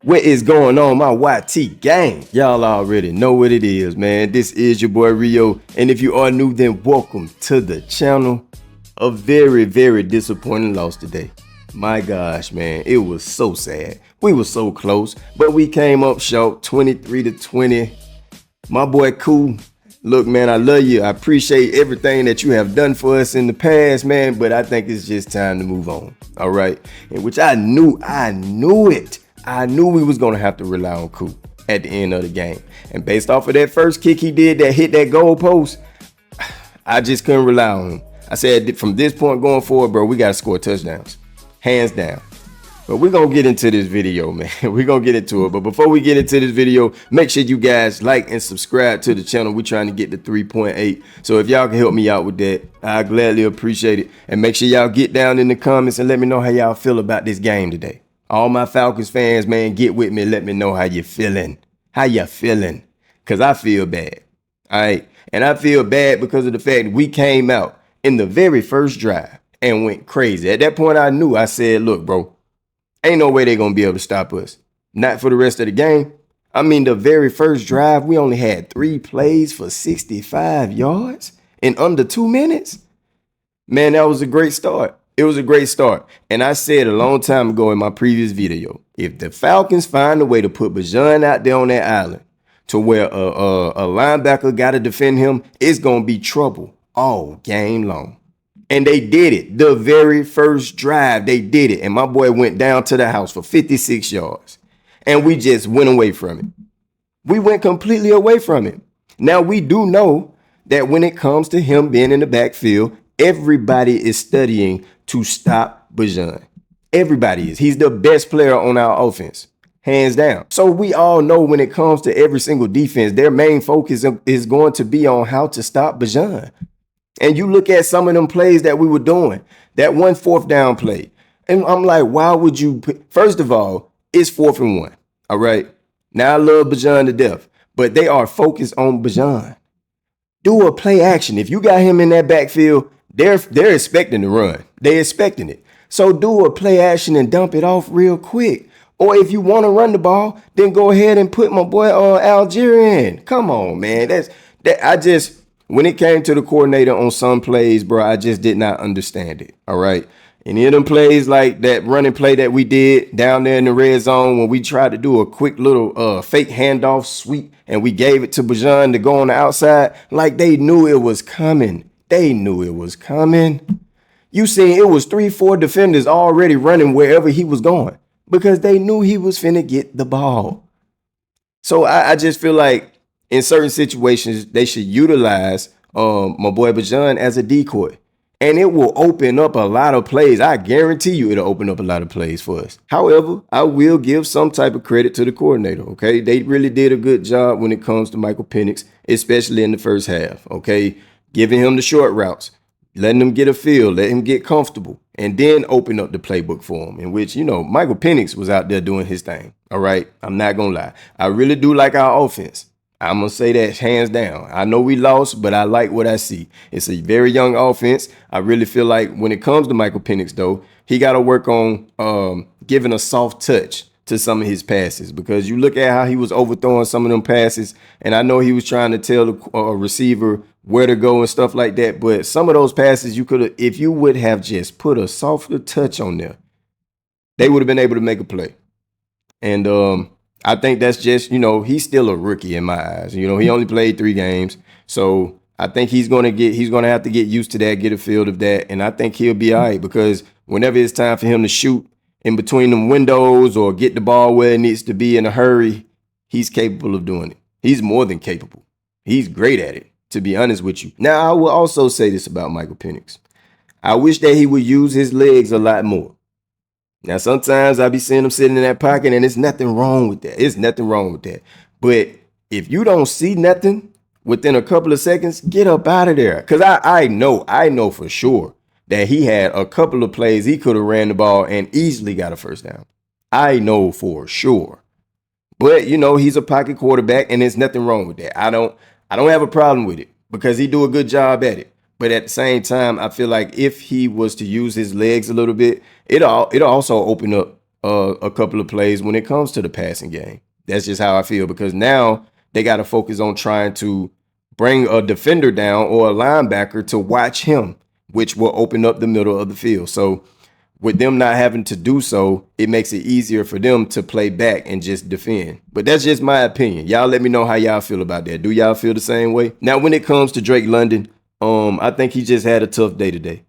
What is going on, my YT gang? Y'all already know what it is, man. This is your boy Rio, and if you are new, then welcome to the channel. A very, very disappointing loss today. My gosh, man, it was so sad. We were so close, but we came up short, 23-20. My boy KOO, look, man, I love you. I appreciate everything that you have done for us in the past, man, but I think it's just time to move on, all right? And which I knew it. I knew we was going to have to rely on KOO at the end of the game. And based off of that first kick he did that hit that goal post, I just couldn't rely on him. I said, from this point going forward, bro, we got to score touchdowns. Hands down. But we're going to get into this video, man. We're going to get into it. But before we get into this video, make sure you guys like and subscribe to the channel. We're trying to get to 3.8. So if y'all can help me out with that, I gladly appreciate it. And make sure y'all get down in the comments and let me know how y'all feel about this game today. All my Falcons fans, man, get with me. Let me know how you feeling. How you feeling? Because I feel bad. All right. And I feel bad because of the fact we came out in the very first drive and went crazy. At that point, I said, look, bro, ain't no way they're going to be able to stop us. Not for the rest of the game. I mean, the very first drive, we only had 3 plays for 65 yards in under 2 minutes. Man, that was a great start. It was a great start. And I said a long time ago in my previous video, if the Falcons find a way to put Bajan out there on that island to where a linebacker got to defend him, it's going to be trouble all game long. And they did it. The very first drive, they did it. And my boy went down to the house for 56 yards. And we just went away from it. We went completely away from it. Now, we do know that when it comes to him being in the backfield, everybody is studying to stop Bajan. Everybody is. He's the best player on our offense, hands down. So we all know when it comes to every single defense, their main focus is going to be on how to stop Bajan. And you look at some of them plays that we were doing, that 1 4th down play. And I'm like, why would you? First of all, it's 4th and 1. All right. Now I love Bajan to death, but they are focused on Bajan. Do a play action. If you got him in that backfield, they're expecting to run. They're expecting it. So do a play action and dump it off real quick. Or if you want to run the ball, then go ahead and put my boy Algier in. Come on, man. When it came to the coordinator on some plays, bro, I just did not understand it. All right. Any of them plays like that running play that we did down there in the red zone when we tried to do a quick little fake handoff sweep and we gave it to Bajan to go on the outside, like they knew it was coming. They knew it was coming. You seen it was 3-4 defenders already running wherever he was going because they knew he was finna get the ball. So I just feel like in certain situations, they should utilize my boy Bajan as a decoy. And it will open up a lot of plays. I guarantee you it'll open up a lot of plays for us. However, I will give some type of credit to the coordinator, okay? They really did a good job when it comes to Michael Penix, especially in the first half, okay? Giving him the short routes, letting him get a feel, let him get comfortable, and then open up the playbook for him, in which, Michael Penix was out there doing his thing, all right? I'm not going to lie. I really do like our offense. I'm going to say that hands down. I know we lost, but I like what I see. It's a very young offense. I really feel like when it comes to Michael Penix, though, he got to work on giving a soft touch to some of his passes because you look at how he was overthrowing some of them passes, and I know he was trying to tell the receiver where to go and stuff like that, but some of those passes you could have, if you would have just put a softer touch on there, they would have been able to make a play. And I think that's just, he's still a rookie in my eyes. He only played 3 games. So I think he's going to have to get used to that, get a feel of that. And I think he'll be all right because whenever it's time for him to shoot in between them windows or get the ball where it needs to be in a hurry, he's capable of doing it. He's more than capable. He's great at it, to be honest with you. Now, I will also say this about Michael Penix. I wish that he would use his legs a lot more. Now, sometimes I be seeing him sitting in that pocket, and there's nothing wrong with that. It's nothing wrong with that. But if you don't see nothing within a couple of seconds, get up out of there. Because I know for sure that he had a couple of plays he could have ran the ball and easily got a first down. I know for sure. But, he's a pocket quarterback, and there's nothing wrong with that. I don't have a problem with it because he do a good job at it. But at the same time, I feel like if he was to use his legs a little bit, it'll also open up a couple of plays when it comes to the passing game. That's just how I feel, because now they got to focus on trying to bring a defender down or a linebacker to watch him, which will open up the middle of the field. So with them not having to do so, it makes it easier for them to play back and just defend. But that's just my opinion. Y'all let me know how y'all feel about that. Do y'all feel the same way? Now, when it comes to Drake London, I think he just had a tough day today.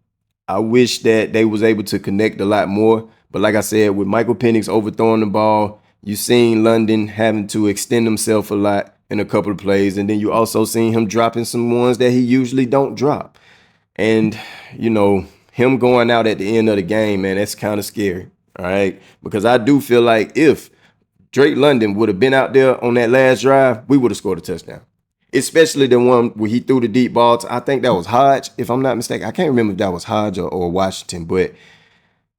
I wish that they was able to connect a lot more. But like I said, with Michael Penix overthrowing the ball, you seen London having to extend himself a lot in a couple of plays. And then you also seen him dropping some ones that he usually don't drop. And, you know, him going out at the end of the game, man, that's kind of scary. All right. Because I do feel like if Drake London would have been out there on that last drive, we would have scored a touchdown. Especially the one where he threw the deep ball to, I think that was Hodge, if I'm not mistaken. I can't remember if that was Hodge or Washington, but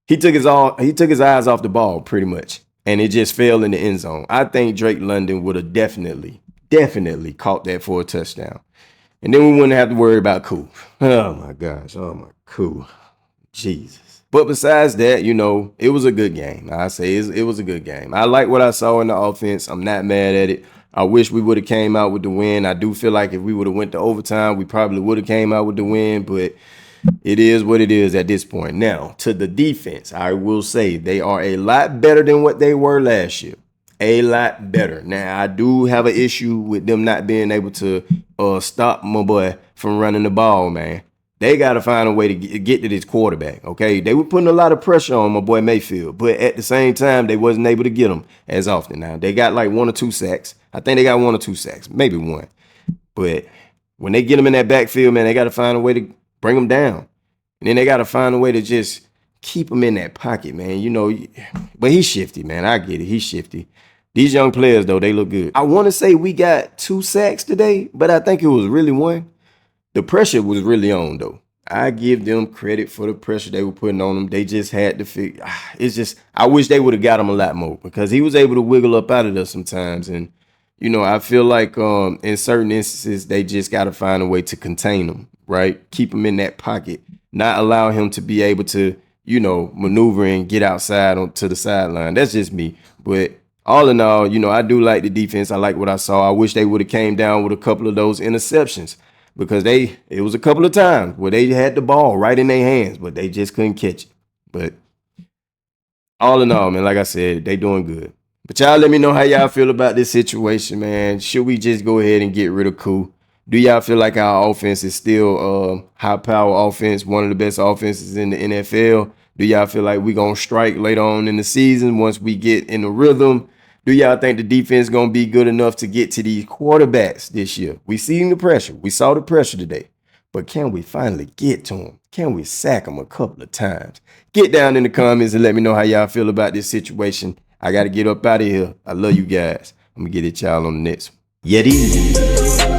he took his eyes off the ball pretty much, and it just fell in the end zone. I think Drake London would have definitely caught that for a touchdown. And then we wouldn't have to worry about KOO. Oh my gosh. Oh my KOO. Jesus. But besides that, you know, it was a good game. I say it was a good game. I like what I saw in the offense. I'm not mad at it. I wish we would have came out with the win. I do feel like if we would have went to overtime, we probably would have came out with the win, but it is what it is at this point. Now, to the defense, I will say they are a lot better than what they were last year. A lot better. Now, I do have an issue with them not being able to stop my boy from running the ball, man. They got to find a way to get to this quarterback, okay? They were putting a lot of pressure on my boy Mayfield, but at the same time, they wasn't able to get him as often. Now, they got like 1 or 2 sacks. I think they got 1 or 2 sacks, maybe 1. But when they get him in that backfield, man, they got to find a way to bring him down. And then they got to find a way to just keep him in that pocket, man. You know, but he's shifty, man. I get it. He's shifty. These young players, though, they look good. I want to say we got 2 sacks today, but I think it was really 1. The pressure was really on, though. I give them credit for the pressure they were putting on them. They just had to figure. It's just, I wish they would have got him a lot more, because he was able to wiggle up out of there sometimes. And, you know, I feel like in certain instances, they just got to find a way to contain him, right? Keep him in that pocket, not allow him to be able to, you know, maneuver and get outside to the sideline. That's just me. But all in all, you know, I do like the defense. I like what I saw. I wish they would have came down with a couple of those interceptions, because it was a couple of times where they had the ball right in their hands, but they just couldn't catch it. But all in all, man, like I said, they doing good. But y'all let me know how y'all feel about this situation, man. Should we just go ahead and get rid of KOO? Do y'all feel like our offense is still high-power offense, one of the best offenses in the NFL? Do y'all feel like we're going to strike later on in the season once we get in the rhythm? Do y'all think the defense going to be good enough to get to these quarterbacks this year? We seen the pressure. We saw the pressure today. But can we finally get to them? Can we sack them a couple of times? Get down in the comments and let me know how y'all feel about this situation. I got to get up out of here. I love you guys. I'm going to get at y'all on the next one. Yeti.